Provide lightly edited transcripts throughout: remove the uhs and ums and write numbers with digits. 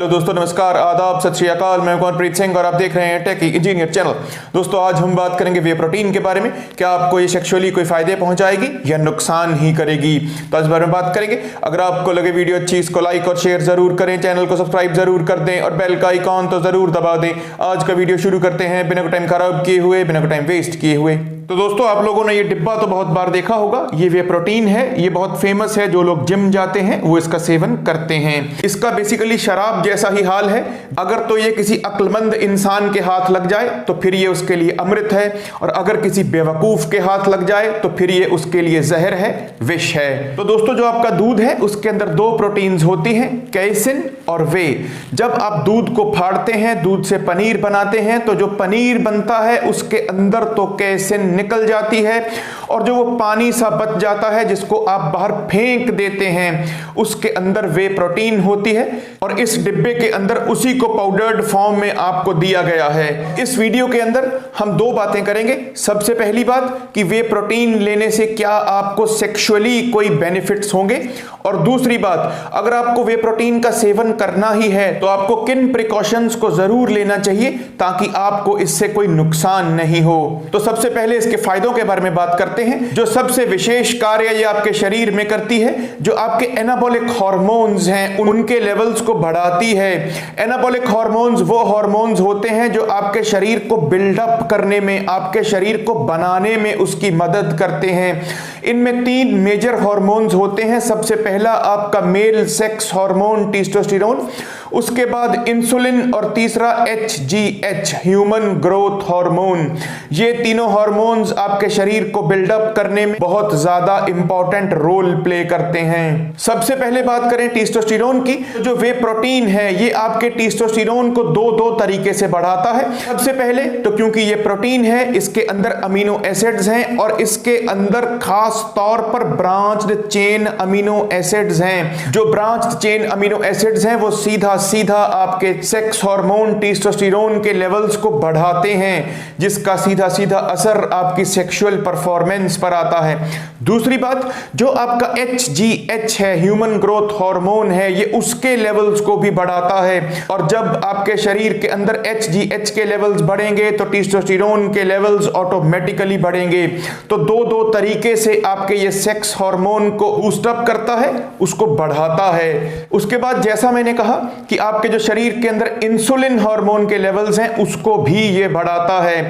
Hello दोस्तों, नमस्कार, आदाब, सत श्री अकाल। मैं कौनप्रीत सिंह और आप देख रहे हैं टेक इंजीनियर चैनल। दोस्तों, आज हम बात करेंगे वे प्रोटीन के बारे में। क्या आपको ये सेक्सुअली कोई फायदे पहुंचाएगी या नुकसान ही करेगी, तो इस बारे में बात करेंगे। अगर आपको लगे वीडियो अच्छी, इसको लाइक और शेयर जरूर करें, चैनल को सब्सक्राइब जरूर कर दें और बेल का आइकॉन तो जरूर दबा दें। आज का वीडियो शुरू करते हैं बिना कोई टाइम खराब किए हुए, बिना कोई टाइम वेस्ट किए हुए। तो दोस्तों, आप लोगों ने ये डिब्बा तो बहुत बार देखा होगा। ये वे प्रोटीन है, ये बहुत फेमस है। जो लोग जिम जाते हैं वो इसका सेवन करते हैं। इसका बेसिकली शराब जैसा ही हाल है। अगर तो ये किसी अक्लमंद इंसान के हाथ लग जाए तो फिर ये उसके लिए अमृत है, और अगर किसी बेवकूफ के हाथ लग जाए तो फिर ये उसके लिए जहर है, विष है। तो दोस्तों, जो आपका दूध है उसके अंदर दो प्रोटीन्स होती हैं, कैसिन और वे। जब आप दूध को फाड़ते हैं, दूध से पनीर बनाते हैं, तो जो पनीर बनता है उसके अंदर तो कैसिन निकल जाती है, और जो वो पानी सा बच जाता है जिसको आप बाहर फेंक देते हैं, उसके अंदर वे प्रोटीन होती है। और इस डिब्बे के अंदर उसी को पाउडर्ड फॉर्म में आपको दिया गया है। इस वीडियो के अंदर हम दो बातें करेंगे। सबसे पहली बात कि वे प्रोटीन लेने से क्या आपको सेक्सुअली कोई बेनिफिट्स होंगे, और दूसरी बात, अगर आपको वे प्रोटीन का सेवन करना ही है तो आपको किन प्रिकॉशंस को जरूर लेना चाहिए ताकि आपको इससे कोई नुकसान नहीं हो। तो सबसे पहले इसके फायदों के बारे में बात करते हैं। जो सबसे विशेष कार्य ये आपके शरीर में करती है, जो आपके एनाबॉलिक हार्मोन्स हैं उनके लेवल्स को बढ़ाती है। एनाबॉलिक हार्मोन्स वो हार्मोन्स होते हैं जो आपके शरीर को बिल्डअप करने में, आपके शरीर को बनाने में उसकी मदद करते हैं। इनमें तीन मेजर हार्मोन्स होते हैं। सबसे पहला आपका मेल सेक्स हार्मोन टेस्टोस्टेरोन, उसके बाद इंसुलिन, और तीसरा HGH ह्यूमन ग्रोथ हार्मोन। ये तीनों हार्मोन्स आपके शरीर को बिल्डअप करने में बहुत ज्यादा इंपॉर्टेंट रोल प्ले करते हैं। सबसे पहले बात करें टेस्टोस्टेरोन की। जो वे प्रोटीन है ये आपके टेस्टोस्टेरोन को दो तरीके से बढ़ाता है। सबसे पहले तो क्योंकि ये प्रोटीन है, इसके अंदर अमीनो एसिड्स हैं, और इसके अंदर खास तौर पर ब्रांच्ड चेन अमीनो एसिड्स हैं। जो ब्रांच्ड चेन अमीनो एसिड्स हैं वो सीधा सीधा आपके सेक्स हार्मोन टेस्टोस्टेरोन के लेवल्स को बढ़ाते हैं, जिसका सीधा सीधा असर आपकी सेक्सुअल परफॉर्मेंस पर आता है। दूसरी बात, जो आपका HGH है, ह्यूमन ग्रोथ हार्मोन है, ये उसके लेवल्स को भी बढ़ाता है। और जब आपके शरीर के अंदर HGH के लेवल्स बढ़ेंगे तो टेस्टोस्टेरोन के लेवल्स ऑटोमेटिकली बढ़ेंगे। तो दो तरीके से आपके ये सेक्स हार्मोन को बूस्ट अप करता है, उसको बढ़ाता है। उसके बाद जैसा मैंने कहा कि आपके जो शरीर के अंदर इंसुलिन हार्मोन के लेवल्स हैं उसको भी ये बढ़ाता है।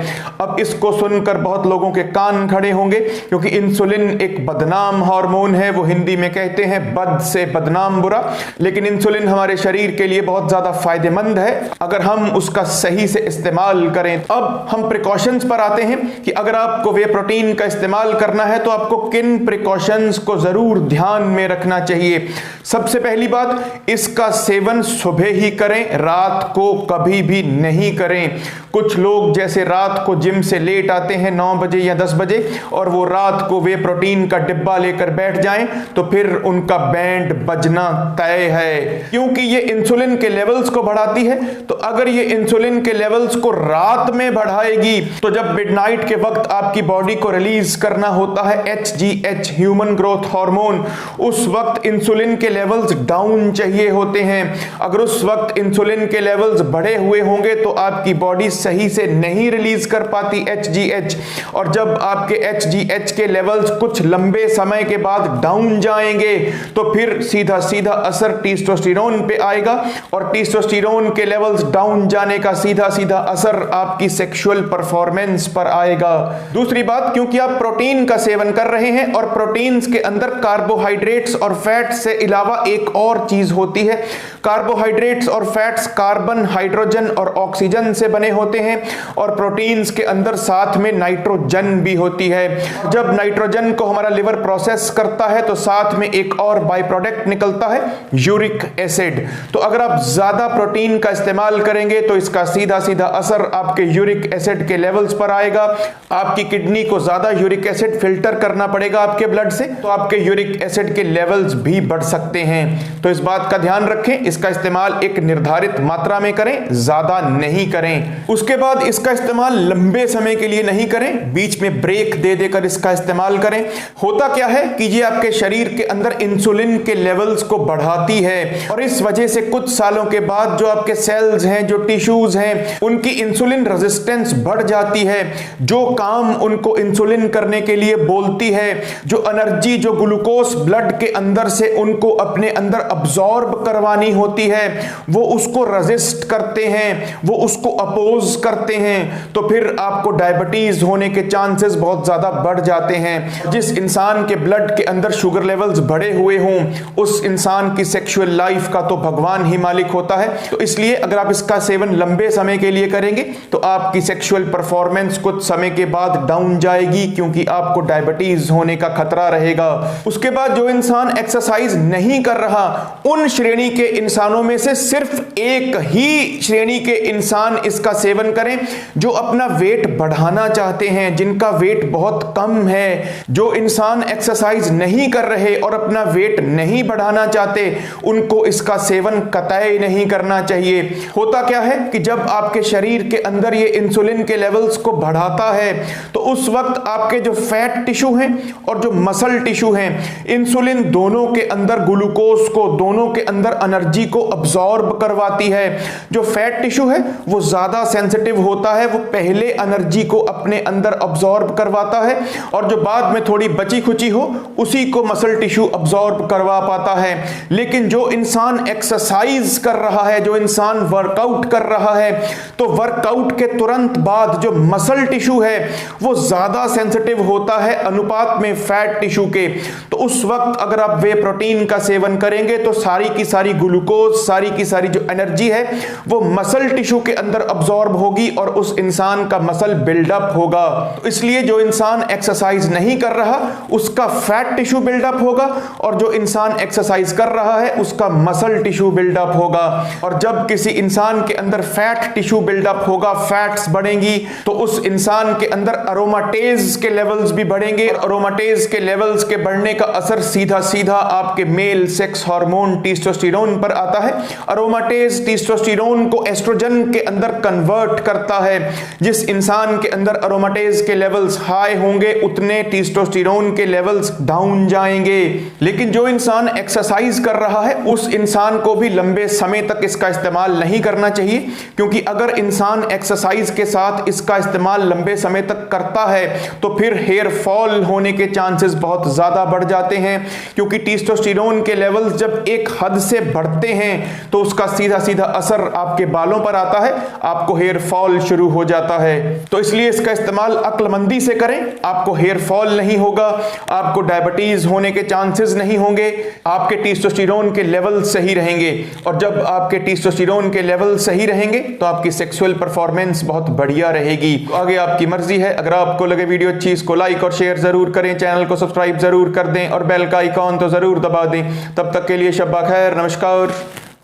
अब इसको सुनकर बहुत लोगों के कान खड़े होंगे, क्योंकि इंसुलिन एक बदनाम हार्मोन है। वो हिंदी में कहते हैं बद से बदनाम बुरा, लेकिन इंसुलिन हमारे शरीर के लिए बहुत ज्यादा फायदेमंद है अगर हम उसका सही से इस्तेमाल करें। अब हम प्रिकॉशंस पर आते हैं कि अगर आपको वे प्रोटीन का इस्तेमाल करना है तो आपको किन प्रिकॉशंस को जरूर ध्यान में रखना चाहिए। सबसे पहली बात, इसका सेवन सुबह ही करें, रात को कभी भी नहीं करें। कुछ लोग जैसे रात को जिम से लेट आते हैं 9 बजे या 10 बजे, और वो रात को वे प्रोटीन का डिब्बा लेकर बैठ जाएं तो फिर उनका बैंड बजना तय है, क्योंकि ये इंसुलिन के लेवल्स को बढ़ाती है। तो अगर ये इंसुलिन के लेवल्स को रात में बढ़ाएगी तो जब मिडनाइट के वक्त आपकी बॉडी को रिलीज करना होता है HGH ह्यूमन ग्रोथ हार्मोन, उस वक्त इंसुलिन के लेवल्स डाउन चाहिए होते हैं। अगर उस वक्त इंसुलिन के लेवल्स बढ़े हुए होंगे तो आपकी बॉडी सही से नहीं रिलीज कर पाती HGH, और जब आपके HGH के लेवल्स कुछ लंबे समय के बाद डाउन जाएंगे तो फिर सीधा सीधा असर टेस्टोस्टेरोन पे आएगा, और टेस्टोस्टेरोन के लेवल्स डाउन जाने का सीधा सीधा असर आपकी सेक्सुअल परफॉर्मेंस पर आएगा। दूसरी बात, क्योंकि आप प्रोटीन का सेवन कर रहे हैं, और प्रोटीन्स के अंदर कार्बोहाइड्रेट्स और फैट से अलावा एक और चीज होती है। कार्बोहाइड्रेट्स और फैट्स कार्बन, हाइड्रोजन और ऑक्सीजन से बने होते हैं, और प्रोटीन्स के अंदर साथ में नाइट्रोजन भी होती है। जब नाइट्रोजन को हमारा लिवर प्रोसेस करता है तो साथ में एक और बाई प्रोडक्ट निकलता है, यूरिक एसिड। तो अगर आप ज्यादा प्रोटीन का इस्तेमाल करेंगे तो इसका सीधा सीधा असर आपके यूरिक एसिड के लेवल्स पर आएगा। आपकी किडनी को ज्यादा यूरिक एसिड फिल्टर करना पड़ेगा आपके ब्लड से, तो आपके यूरिक एसिड के लेवल्स भी बढ़ सकते हैं। तो इस बात का ध्यान रखें, इसका इस्तेमाल एक निर्धारित मात्रा में करें, ज्यादा नहीं करें। उसके बाद इसका इस्तेमाल लंबे समय के लिए नहीं करें, बीच में ब्रेक दे देकर इसका इस्तेमाल करें। होता क्या है कि ये आपके शरीर के अंदर इंसुलिन के लेवल्स को बढ़ाती है और इस वजह से कुछ सालों के बाद जो आपके सेल्स हैं, जो टिश्यूज हैं, उनकी इंसुलिन रेजिस्टेंस बढ़ जाती है। जो काम उनको इंसुलिन करने के लिए बोलती है, जो एनर्जी, जो ग्लूकोज ब्लड के अंदर से उनको अपने अंदर अब्सॉर्ब करवानी होती है, वो उसको रेजिस्ट करते हैं, वो उसको अपोज करते हैं, तो फिर आपको डायबिटीज होने के चांसेस बहुत ज्यादा बढ़ जाते हैं। जिस इंसान के ब्लड के अंदर शुगर लेवल्स बढ़े हुए हों, उस इंसान की सेक्सुअल लाइफ का तो भगवान ही मालिक होता है। तो इसलिए अगर आप इसका सेवन लंबे समय के लिए करेंगे तो आपकी सेक्सुअल परफॉर्मेंस कुछ समय के बाद डाउन जाएगी, क्योंकि आपको डायबिटीज होने का खतरा रहेगा। उसके बाद जो इंसान एक्सरसाइज नहीं कर रहा, उन श्रेणी के इंसानों में से सिर्फ एक ही श्रेणी के इंसान इसका सेवन करें, जो अपना वेट बढ़ाना चाहते हैं, जिनका वेट बहुत कम है। जो इंसान एक्सरसाइज नहीं कर रहे और अपना वेट नहीं बढ़ाना चाहते, उनको इसका सेवन कतई नहीं करना चाहिए। होता क्या है कि जब आपके शरीर के अंदर ये इंसुलिन के लेवल्स को बढ़ाता है, तो उस वक्त आपके जो फैट टिश्यू हैं और जो मसल टिश्यू हैं, इंसुलिन दोनों के अंदर ग्लूकोज को, दोनों के अंदर एनर्जी को अब्सॉर्ब करवाती है। जो फैट टिश्यू है वो ज्यादा सेंसिटिव होता है, वो पहले एनर्जी को अपने अंदर अब्सॉर्ब करवाता है और जो बाद में थोड़ी बची खुची हो उसी को मसल टिश्यू अब्सॉर्ब करवा पाता है। लेकिन जो इंसान एक्सरसाइज कर रहा है, जो इंसान वर्कआउट कर रहा है, तो वर्कआउट के तुरंत बाद जो मसल टिश्यू है वो ज्यादा सेंसिटिव होता है अनुपात में फैट टिश्यू के। तो उस वक्त अगर आप वे प्रोटीन का सेवन करेंगे तो सारी की सारी ग्लूकोज, सारी की सारी जो एनर्जी है वो मसल टिश्यू के अंदर अब्सॉर्ब होगी और उस इंसान का मसल बिल्डअप होगा। तो इसलिए जो इंसान एक्सरसाइज नहीं कर रहा उसका फैट टिश्यू बिल्डअप होगा और जो इंसान एक्सरसाइज कर रहा है उसका मसल टिश्यू बिल्डअप होगा। और जब किसी इंसान के अंदर फैट टिश्यू बिल्डअप होगा, फैट्स बढ़ेंगी, तो उस इंसान के अंदर अरोमाटेज के लेवल्स भी बढ़ेंगे। अरोमाटेज के लेवल्स के बढ़ने का असर सीधा सीधा आपके मेल सेक्स हार्मोन टेस्टोस्टेरोन पर आता है। अरोमाटेज टेस्टोस्टेरोन को एस्ट्रोजन के अंदर कन्वर्ट करता है। जिस इंसान के अंदर अरोमाटेज के लेवल्स हाई होंगे उतने टेस्टोस्टेरोन के लेवल्स डाउन जाएंगे। लेकिन जो इंसान एक्सरसाइज कर रहा है उस इंसान को भी लंबे समय तक इसका इस्तेमाल नहीं करना चाहिए, क्योंकि अगर इंसान एक्सरसाइज के साथ इसका इस्तेमाल लंबे समय तक करता है तो फिर हेयर फॉल होने के चांसेस बहुत ज्यादा बढ़ जाते हैं। क्योंकि टेस्टोस्टेरोन के लेवल्स जब एक हद से बढ़ते हैं तो उसका सीधा सीधा असर आपके बालों पर आता है, आपको हेयर फॉल शुरू हो जाता है। तो इसलिए इसका इस्तेमाल अक्लमंदी से करें, आपको हेयर फॉल नहीं होगा, आपको डायबिटीज होने के चांसेस नहीं होंगे, आपके टेस्टोस्टेरोन के लेवल सही रहेंगे। और जब आपके टेस्टोस्टेरोन के लेवल सही रहेंगे तो आपकी सेक्सुअल परफॉर्मेंस बहुत बढ़िया रहेगी। आगे आपकी मर्जी है। अगर आपको लगे वीडियो अच्छी, इसको लाइक और शेयर जरूर करें, चैनल को सब्सक्राइब जरूर कर दें और बेल का आइकॉन तो जरूर दबा दें। तब तक के लिए शब्बा खैर, नमस्कार,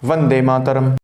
वंदे मातरम।